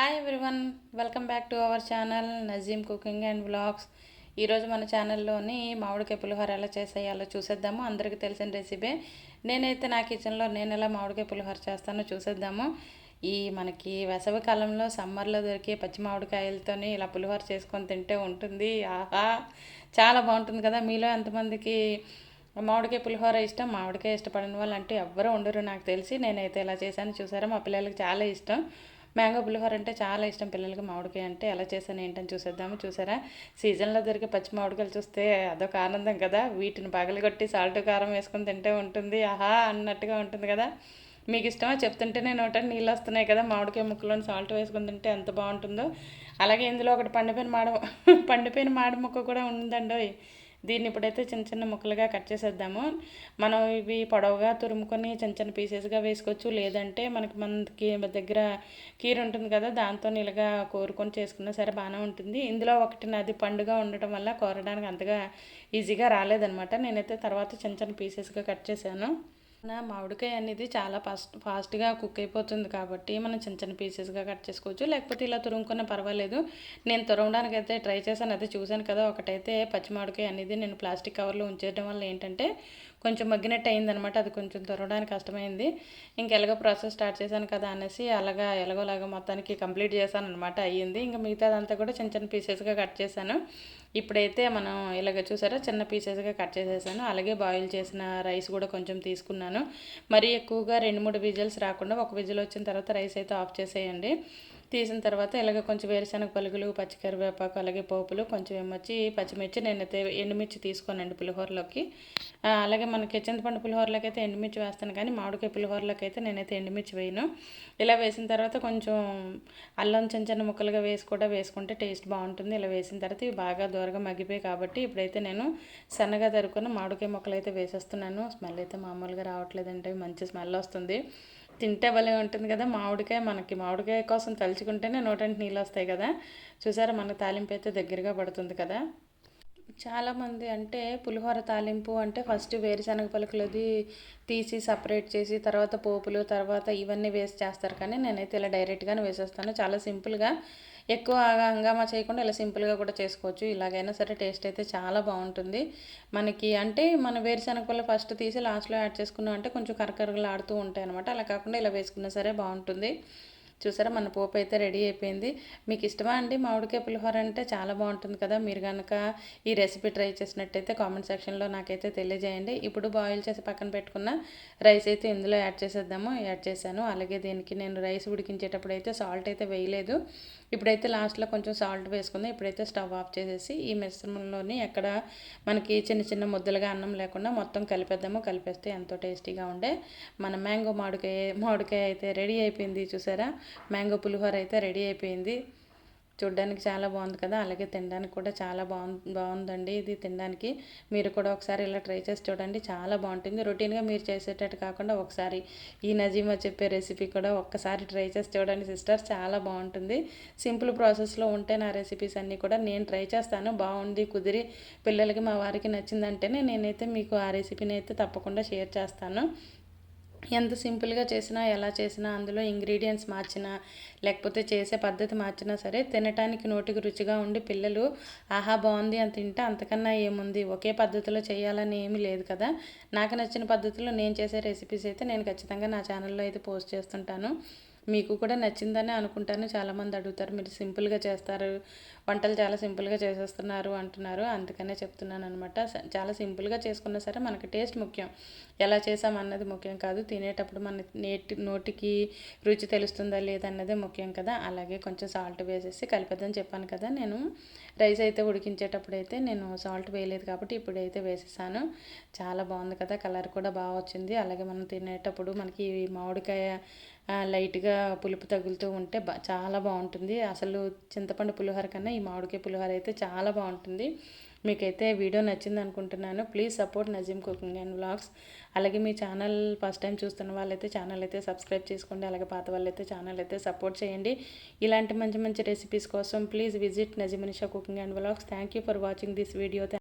Hi everyone, welcome back to our channel Nazeem cooking and vlogs. ఈరోజు మన ఛానల్లోని మామిడికాయ పులిహోర ఎలా చేసేయాలో చూసేద్దాము. అందరికీ తెలిసిన రెసిపీ. నేనైతే నా కిచెన్లో నేను ఎలా మామిడికాయ పులిహోర చేస్తానో చూసేద్దాము. మనకి వేసవి కాలంలో సమ్మర్లో దొరికే పచ్చి మామిడికాయలతోని ఇలా పులిహోర చేసుకొని తింటే ఉంటుంది. ఆహా, చాలా బాగుంటుంది కదా. మీలో ఎంతమందికి మామిడికాయ పులిహోర ఇష్టం? మామిడికాయ ఇష్టపడిన వాళ్ళు అంటే ఎవ్వరూ ఉండరు నాకు తెలిసి. నేనైతే ఇలా చేశాను చూసారా. మా పిల్లలకి చాలా ఇష్టం. మ్యాంగో పులిహోర అంటే చాలా ఇష్టం పిల్లలకి. మామిడికాయ అంటే ఎలా చేశాను ఏంటని చూసేద్దాము. చూసారా, సీజన్లో దొరికే పచ్చి మామిడికాయలు చూస్తే అదొక ఆనందం కదా. వీటిని పగలగొట్టి సాల్ట్ కారం వేసుకొని తింటే ఉంటుంది ఆహా అన్నట్టుగా ఉంటుంది కదా. మీకు ఇష్టమా? చెప్తుంటేనే నోట నీళ్ళు వస్తున్నాయి కదా. మామిడికాయ ముక్కలోని సాల్ట్ వేసుకొని తింటే ఎంత బాగుంటుందో. అలాగే ఇందులో ఒకటి పండిపోయిన మాడి ముక్క కూడా ఉందండి. దీన్ని ఇప్పుడైతే చిన్న చిన్న ముక్కలుగా కట్ చేసేద్దాము. మనం ఇవి పొడవుగా తురుముకొని చిన్న చిన్న పీసెస్గా వేసుకోవచ్చు. లేదంటే మనకి దగ్గర కీర ఉంటుంది కదా, దాంతో ఇలాగా కోరుకొని చేసుకున్నా సరే బాగానే ఉంటుంది. ఇందులో ఒకటి నాది పండుగ ఉండటం వల్ల కోరడానికి అంతగా ఈజీగా రాలేదనమాట. నేనైతే తర్వాత చిన్న చిన్న పీసెస్గా కట్ చేశాను. మామిడికాయ అనేది చాలా ఫాస్ట్గా కుక్ అయిపోతుంది కాబట్టి మనం చిన్న చిన్న పీసెస్గా కట్ చేసుకోవచ్చు. లేకపోతే ఇలా తురుముకున్నా పర్వాలేదు. నేను తురమడానికి అయితే ట్రై చేశాను, అయితే చూశాను కదా. ఒకటైతే పచ్చి మామిడికాయ అనేది నేను ప్లాస్టిక్ కవర్లో ఉంచేయడం వల్ల ఏంటంటే కొంచెం మగ్గినట్టు అయిందనమాట. అది కొంచెం తురవడానికి కష్టమైంది. ఎలాగో ప్రాసెస్ స్టార్ట్ చేశాను కదా అనేసి అలాగా ఎలాగోలాగా మొత్తానికి కంప్లీట్ చేశాను అనమాట. అయ్యింది. ఇంకా మిగతాదంతా కూడా చిన్న చిన్న పీసెస్గా కట్ చేశాను. ఇప్పుడైతే మనం ఇలాగ చూసారా, చిన్న పీసెస్గా కట్ చేసేసాను. అలాగే బాయిల్ చేసిన రైస్ కూడా కొంచెం తీసుకున్నాను. మరీ ఎక్కువగా 2-3 విజిల్స్ రాకుండా ఒక విజిల్ వచ్చిన తర్వాత రైస్ అయితే ఆఫ్ చేసేయండి. తీసిన తర్వాత ఇలాగ కొంచెం వేరుశనగ పలుకులు, పచ్చికరివేపాకు, అలాగే పోపులు, కొంచెం ఏమొచ్చి పచ్చిమిర్చి, నేనైతే ఎండుమిర్చి తీసుకోనండి పులిహోరలోకి. అలాగే మనకి చింతపండు పులిహోరలోకి అయితే ఎండుమిర్చి వేస్తాను, కానీ మామిడికాయ పులిహోరలోకి అయితే నేనైతే ఎండుమిర్చి వేయను. ఇలా వేసిన తర్వాత కొంచెం అల్లం చిన్న చిన్న ముక్కలుగా వేసుకుంటే టేస్ట్ బాగుంటుంది. ఇలా వేసిన తర్వాత ఇవి బాగా దూరగా మగ్గిపోయి కాబట్టి ఇప్పుడైతే నేను సన్నగా తరుక్కున్న మామిడికాయ ముక్కలు అయితే వేసేస్తున్నాను. స్మెల్ అయితే మామూలుగా రావట్లేదంటే మంచి స్మెల్ వస్తుంది. తింటే భలే ఉంటుంది కదా మామిడికాయ. మనకి మామిడికాయ కోసం తలుచుకుంటేనే నోటంటే నీళ్ళు వస్తాయి కదా. చూసారా, మన తాలింపు అయితే దగ్గరగా పడుతుంది కదా. చాలామంది అంటే పులిహోర తాలింపు అంటే ఫస్ట్ వేరుశనగ పలుకులది తీసి సపరేట్ చేసి తర్వాత పోపులు తర్వాత ఇవన్నీ వేసి చేస్తారు, కానీ నేనైతే ఇలా డైరెక్ట్గానే వేసేస్తాను. చాలా సింపుల్గా, ఎక్కువ హంగామా చేయకుండా ఇలా సింపుల్గా కూడా చేసుకోవచ్చు. ఇలాగైనా సరే టేస్ట్ అయితే చాలా బాగుంటుంది మనకి. అంటే మన వేరుశనగ పళ్ళు ఫస్ట్ తీసి లాస్ట్లో యాడ్ చేసుకున్నాం అంటే కొంచెం కరకరలు ఆడుతూ ఉంటాయి అనమాట. అలా కాకుండా ఇలా వేసుకున్నా సరే బాగుంటుంది. చూసారా, మన పోపు అయితే రెడీ అయిపోయింది. మీకు ఇష్టమా అండి మామిడికాయ పులిహోర? అంటే చాలా బాగుంటుంది కదా. మీరు కనుక ఈ రెసిపీ ట్రై చేసినట్టయితే కామెంట్ సెక్షన్లో నాకైతే తెలియజేయండి. ఇప్పుడు బాయిల్ చేసి పక్కన పెట్టుకున్న రైస్ అయితే ఇందులో యాడ్ చేశాను. అలాగే దీనికి నేను రైస్ ఉడికించేటప్పుడు అయితే సాల్ట్ అయితే వేయలేదు. ఇప్పుడైతే లాస్ట్లో కొంచెం సాల్ట్ వేసుకుందాం. ఇప్పుడైతే స్టవ్ ఆఫ్ చేసేసి ఈ మిశ్రమంలోని ఎక్కడ మనకి చిన్న చిన్న ముద్దలుగా అన్నం లేకుండా మొత్తం కలిపేస్తే ఎంతో టేస్టీగా ఉండే మన మ్యాంగో మామిడికాయ అయితే రెడీ అయిపోయింది. చూసారా, మ్యాంగో పులిహోర అయితే రెడీ అయిపోయింది. చూడ్డానికి చాలా బాగుంది కదా. అలాగే తినడానికి కూడా చాలా బాగుందండి ఇది తినడానికి. మీరు కూడా ఒకసారి ఇలా ట్రై చేసి చూడండి, చాలా బాగుంటుంది. రొటీన్గా మీరు చేసేటట్టు కాకుండా ఒకసారి ఈ నజీమా చెప్పే రెసిపీ కూడా ఒక్కసారి ట్రై చేసి చూడండి సిస్టర్స్, చాలా బాగుంటుంది. సింపుల్ ప్రాసెస్లో ఉంటే నా రెసిపీస్ అన్నీ కూడా నేను ట్రై చేస్తాను. బాగుంది, కుదిరి పిల్లలకి మా వారికి నచ్చిందంటేనే నేనైతే మీకు ఆ రెసిపీని అయితే తప్పకుండా షేర్ చేస్తాను. ఎంత సింపుల్గా చేసినా ఎలా చేసినా అందులో ఇంగ్రీడియంట్స్ మార్చినా లేకపోతే చేసే పద్ధతి మార్చినా సరే తినటానికి నోటికి రుచిగా ఉండి పిల్లలు ఆహా బాగుంది అని తింటే అంతకన్నా ఏముంది. ఒకే పద్ధతిలో చేయాలని ఏమీ లేదు కదా. నాకు నచ్చిన పద్ధతిలో నేను చేసే రెసిపీస్ అయితే నేను ఖచ్చితంగా నా ఛానల్లో అయితే పోస్ట్ చేస్తుంటాను. మీకు కూడా నచ్చిందని అనుకుంటాను. చాలామంది అడుగుతారు, మీరు సింపుల్గా చేస్తారు, వంటలు చాలా సింపుల్గా చేసేస్తున్నారు అంటున్నారు. అందుకనే చెప్తున్నాను అనమాట. చాలా సింపుల్గా చేసుకున్నా సరే మనకి టేస్ట్ ముఖ్యం, ఎలా చేసామన్నది ముఖ్యం కాదు. తినేటప్పుడు మన నోటికి రుచి తెలుస్తుందా లేదన్నదే ముఖ్యం కదా. అలాగే కొంచెం సాల్ట్ వేసేసి కలిపేద్దని చెప్పాను కదా. నేను రైస్ అయితే ఉడికించేటప్పుడు అయితే నేను సాల్ట్ వేయలేదు కాబట్టి ఇప్పుడైతే వేసేసాను. చాలా బాగుంది కదా, కలర్ కూడా బాగా వచ్చింది. అలాగే మనం తినేటప్పుడు మనకి మామిడికాయ లైట్గా పులుపు తగులుతూ ఉంటే చాలా బాగుంటుంది. అసలు చింతపండు పులిహోర కన్నా ఈ మామిడికాయ పులిహోర అయితే చాలా బాగుంటుంది. మీకైతే వీడియో నచ్చింది అనుకుంటున్నాను. Please support Nazeem cooking and vlogs. అలాగే మీ ఛానల్ ఫస్ట్ టైం చూస్తున్న వాళ్ళైతే ఛానల్ అయితే సబ్స్క్రైబ్ చేసుకోండి. అలాగే పాత వాళ్ళైతే ఛానల్ అయితే సపోర్ట్ చేయండి. ఇలాంటి మంచి మంచి రెసిపీస్ కోసం please visit Nazeem Nisha cooking and vlogs. Thank you for watching this video.